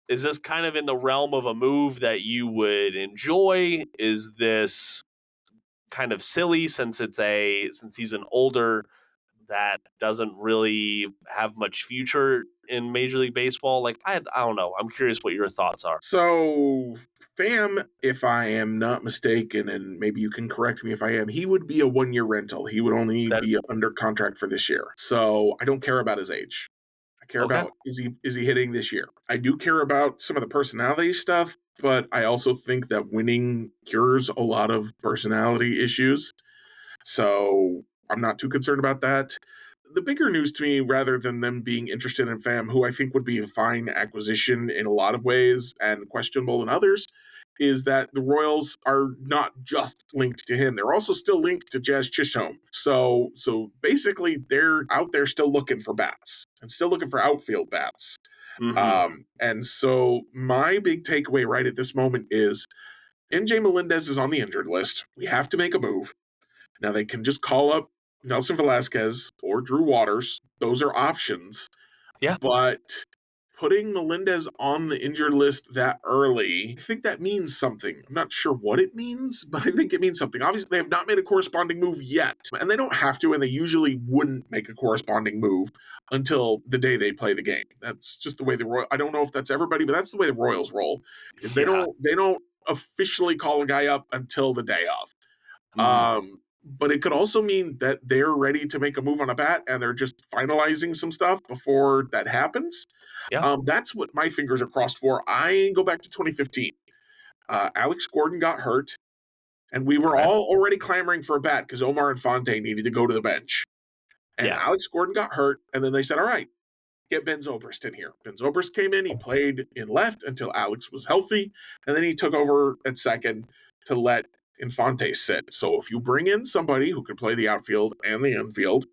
is this kind of in the realm of a move that you would enjoy? Is this kind of silly since he's an older that doesn't really have much future in Major League Baseball? I don't know. I'm curious what your thoughts are. So, Pham, if I am not mistaken, and maybe you can correct me if I am, he would be a 1-year rental. He would only That be under contract for this year. So I don't care about his age. I care okay? about is he hitting this year. I do care about some of the personality stuff, but I also think that winning cures a lot of personality issues. So I'm not too concerned about that. The bigger news to me, rather than them being interested in Pham, who I think would be a fine acquisition in a lot of ways and questionable in others, is that the Royals are not just linked to him. They're also still linked to Jazz Chisholm. So basically they're out there still looking for bats and still looking for outfield bats. Mm-hmm. And so my big takeaway right at this moment is NJ Melendez is on the injured list. We have to make a move. Now they can just call up Nelson Velasquez or Drew Waters. Those are options. Yeah. But putting Melendez on the injured list that early, I think that means something. I'm not sure what it means, but I think it means something. Obviously, they have not made a corresponding move yet, and they don't have to, and they usually wouldn't make a corresponding move until the day they play the game. That's just the way the Royals. I don't know if that's everybody, but that's the way the Royals roll. Is Yeah. they don't officially call a guy up until the day of. Mm-hmm. But it could also mean that they're ready to make a move on a bat and they're just finalizing some stuff before that happens. Yeah. That's what my fingers are crossed for. I go back to 2015. Alex Gordon got hurt, and we were Okay. all already clamoring for a bat because Omar Infante needed to go to the bench. And Yeah. Alex Gordon got hurt, and then they said, all right, get Ben Zobrist in here. Ben Zobrist came in, he played in left until Alex was healthy, and then he took over at second to let Infante sit. So if you bring in somebody who can play the outfield and the infield,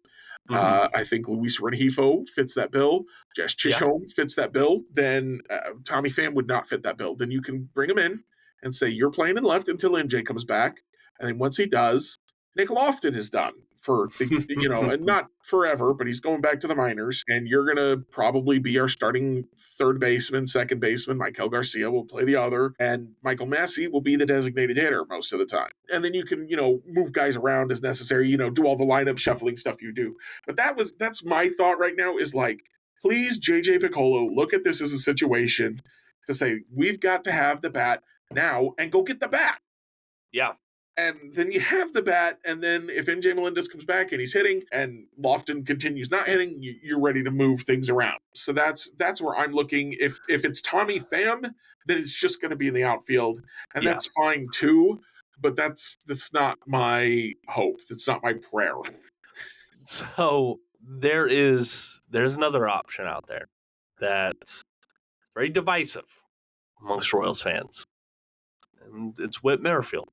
Mm-hmm. I think Luis Rengifo fits that bill. Jess Yeah. Chisholm fits that bill. Then Tommy Pham would not fit that bill. Then you can bring him in and say you're playing in left until MJ comes back, and then once he does, Nick Lofton is done for the and not forever, but he's going back to the minors, and you're gonna probably be our starting third baseman, second baseman. Michael Garcia will play the other, and Michael Massey will be the designated hitter most of the time. And then you can move guys around as necessary. Do all the lineup shuffling stuff you do. But that's my thought right now is like, please, JJ Piccolo, look at this as a situation to say we've got to have the bat now and go get the bat. Yeah. And then you have the bat, and then if NJ Melendez comes back and he's hitting, and Lofton continues not hitting, you're ready to move things around. So that's where I'm looking. If it's Tommy Pham, then it's just going to be in the outfield, and Yeah. that's fine too. But that's not my hope. That's not my prayer. So there's another option out there that's very divisive amongst Royals fans, and it's Whit Merrifield.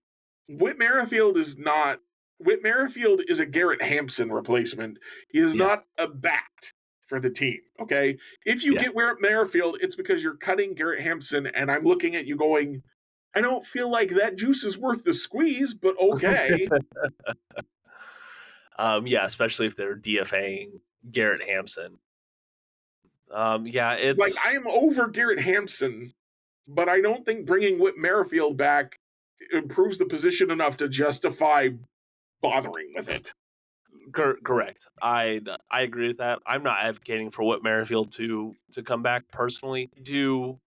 Whit Merrifield is not. Whit Merrifield is a Garrett Hampson replacement. He is Yeah. not a bat for the team. Okay, if you Yeah. get Whit Merrifield, it's because you're cutting Garrett Hampson, and I'm looking at you going, I don't feel like that juice is worth the squeeze, but okay. Yeah, especially if they're DFAing Garrett Hampson. Yeah, Like, I it's am over Garrett Hampson, but I don't think bringing Whit Merrifield back improves the position enough to justify bothering with it. correct. I agree with that. I'm not advocating for Whit Merrifield to come back personally. I do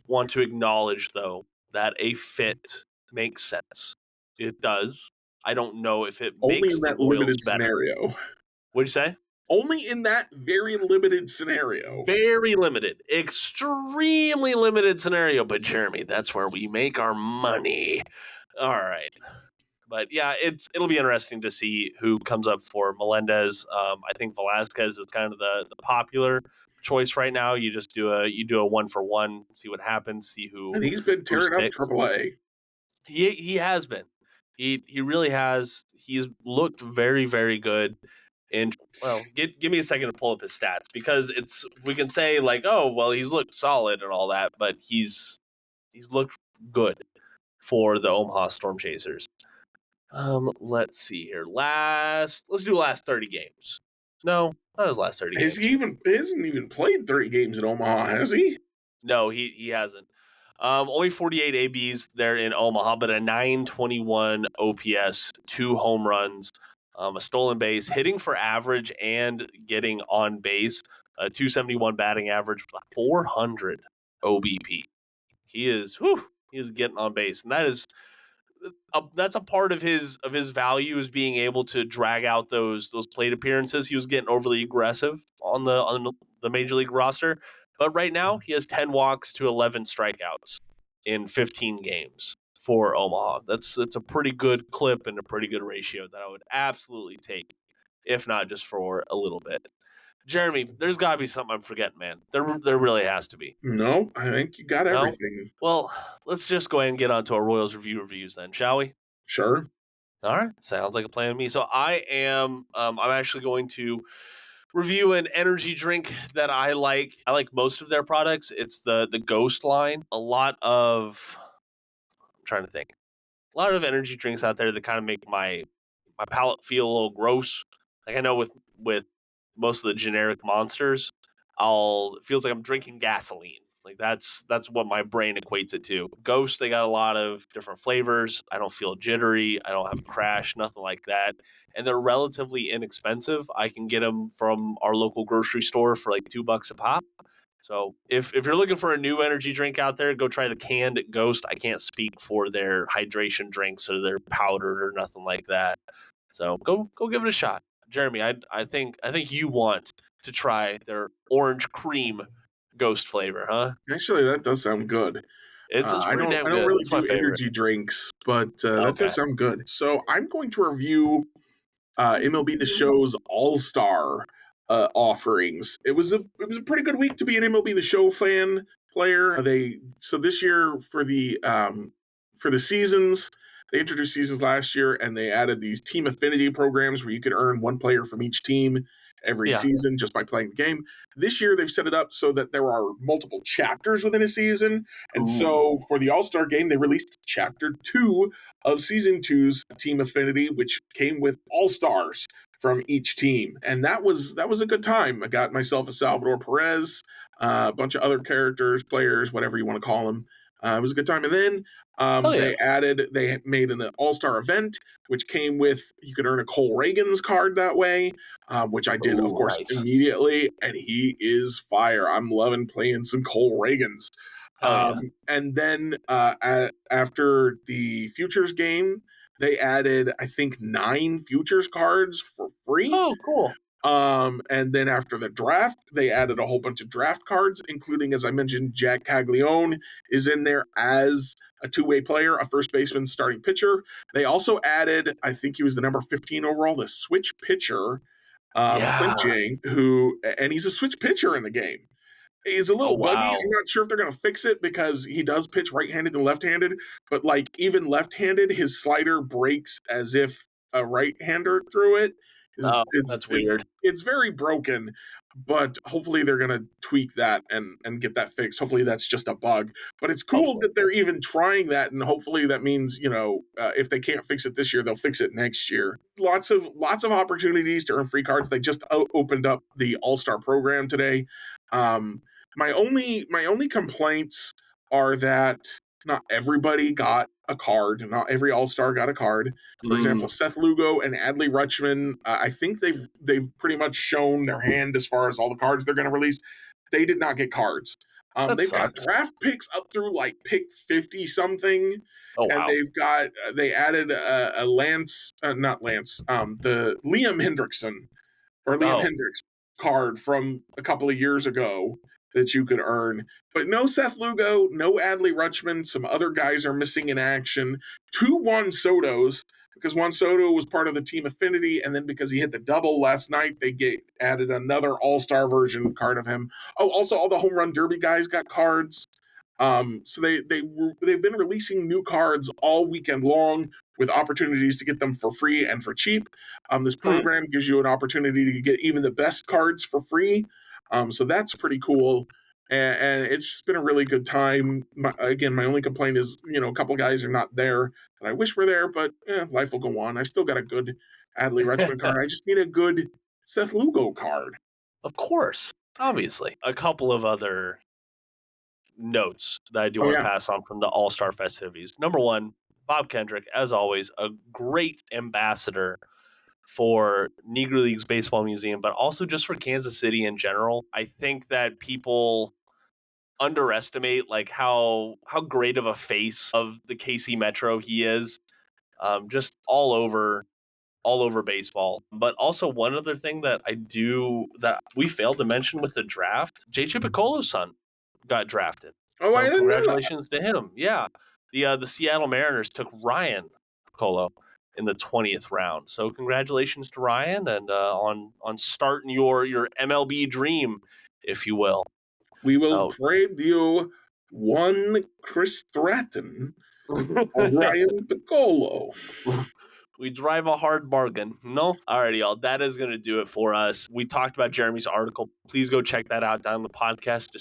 want to acknowledge though that a fit makes sense. It does. I don't know if it Only makes in the that Royals limited better. scenario. What'd you say? Only in that very limited scenario. Very limited, extremely limited scenario. But Jeremy, that's where we make our money. All right. But yeah, it'll be interesting to see who comes up for Melendez. I think Velasquez is kind of the popular choice right now. You just do a 1-for-1, see what happens, see And who he's been who tearing up sticks. AAA. He has been. He really has. He's looked very very good. And well, give me a second to pull up his stats because we can say like, oh well, he's looked solid and all that, but he's looked good for the Omaha Storm Chasers. Let's see here. Let's do last 30 games. No, not his last 30 games. He hasn't even played 30 games in Omaha, has he? No, he hasn't. Only 48 ABs there in Omaha, but a 921 OPS, 2 home runs, a stolen base, hitting for average and getting on base, a 271 batting average, 400 OBP. He is getting on base, and that's a part of his value is being able to drag out those plate appearances. He was getting overly aggressive on the major league roster, but right now he has 10 walks to 11 strikeouts in 15 games for Omaha. That's a pretty good clip and a pretty good ratio that I would absolutely take, if not just for a little bit. Jeremy, there's got to be something I'm forgetting, man. There really has to be. No, I think you got No? everything. Well, let's just go ahead and get on to our Royals reviews then, shall we? Sure. All right, sounds like a plan to me. So I'm actually going to review an energy drink that I like. I like most of their products. It's the Ghost line. I'm trying to think. A lot of energy drinks out there that kind of make my palate feel a little gross. Like I know with most of the generic monsters, it feels like I'm drinking gasoline. Like that's what my brain equates it to. Ghost, they got a lot of different flavors. I don't feel jittery. I don't have a crash, nothing like that. And they're relatively inexpensive. I can get them from our local grocery store for like $2 a pop. So if you're looking for a new energy drink out there, go try the canned Ghost. I can't speak for their hydration drinks or their powdered or nothing like that. So go give it a shot. Jeremy, I think you want to try their orange cream Ghost flavor, huh? Actually, that does sound good. It's I pretty don't damn I don't good. really It's my do favorite. energy drinks, but that Okay. does sound good. So I'm going to review MLB The Show's All Star offerings. It was a pretty good week to be an MLB The Show fan player. So this year for the seasons, they introduced seasons last year, and they added these team affinity programs where you could earn one player from each team every Yeah. season just by playing the game. This year, they've set it up so that there are multiple chapters within a season. And Ooh. so for the All Star game, they released Chapter 2 of Season Two's Team Affinity, which came with All Stars from each team. And that was a good time. I got myself a Salvador Perez, a bunch of other characters, players, whatever you want to call them. It was a good time. And then Hell yeah. they made an All Star event, which came with you could earn a Cole Reagans card that way, which I did, of Ooh, course, nice. immediately. And he is fire. I'm loving playing some Cole Reagans. Hell yeah. And then after the futures game, they added, I think, 9 futures cards for free. Oh, cool. And then after the draft, they added a whole bunch of draft cards, including, as I mentioned, Jack Caglione is in there as a two-way player, a first baseman, starting pitcher. They also added, I think he was the number 15 overall, the switch pitcher, Yeah. Clinching, and he's a switch pitcher in the game. He's a Oh little buggy. wow. I'm not sure if they're going to fix it because he does pitch right-handed and left-handed, but like even left-handed, his slider breaks as if a right-hander threw it. Oh, It's that's it's weird. it's very broken. but hopefully they're going to tweak that and get that fixed. Hopefully that's just a bug, but it's cool Hopefully. that they're even trying that, and hopefully that means, if they can't fix it this year, they'll fix it next year. Lots of opportunities to earn free cards. They just opened up the All-Star program today. um my only complaints are that not everybody got a card. Not every All-Star got a card. For example, Mm, Seth Lugo and Adley Rutschman, I think they've pretty much shown their hand as far as all the cards they're going to release. They did not get cards. that They've got sucks. draft picks up through like pick 50 something, Oh, and wow. they added a Lance, not Lance, the Liam Hendrickson or Liam Oh, Hendricks card from a couple of years ago that you could earn. But no Seth Lugo, no Adley Rutschman. Some other guys are missing in action. Two Juan Sotos, because Juan Soto was part of the team affinity, and then because he hit the double last night, added another All-Star version card of him. Oh, also all the home run derby guys got cards. So they've been releasing new cards all weekend long with opportunities to get them for free and for cheap. This hmm. program gives you an opportunity to get even the best cards for free. So that's pretty cool. And it's just been a really good time. Again, my only complaint is, a couple guys are not there that I wish were there, but life will go on. I've still got a good Adley Rutschman card. I just need a good Seth Lugo card. Of course. Obviously. A couple of other notes that I do Oh, want to yeah. pass on from the All-Star festivities. Number one, Bob Kendrick, as always, a great ambassador for Negro Leagues Baseball Museum, but also just for Kansas City in general. I think that people underestimate like how great of a face of the KC Metro he is. Just all over baseball. But also one other thing that we failed to mention with the draft, JJ Piccolo's son got drafted. Oh, I So didn't know that. congratulations to him. Yeah. The Seattle Mariners took Ryan Piccolo in the 20th round. So congratulations to Ryan and on starting your MLB dream, if you will. We will So trade you one Chris Stratton for Ryan Piccolo. we drive a hard bargain. No? Alrighty, y'all. That is going to do it for us. We talked about Jeremy's article. Please go check that out down in the podcast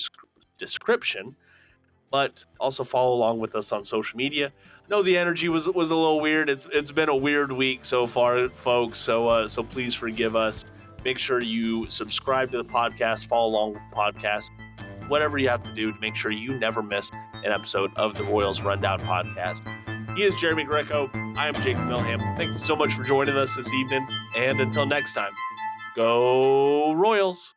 description. But also follow along with us on social media. I know the energy was a little weird. It's been a weird week so far, folks. So please forgive us. Make sure you subscribe to the podcast, follow along with the podcast, whatever you have to do to make sure you never miss an episode of the Royals Rundown podcast. He is Jeremy Greco. I am Jacob Milham. Thank you so much for joining us this evening. And until next time, go Royals.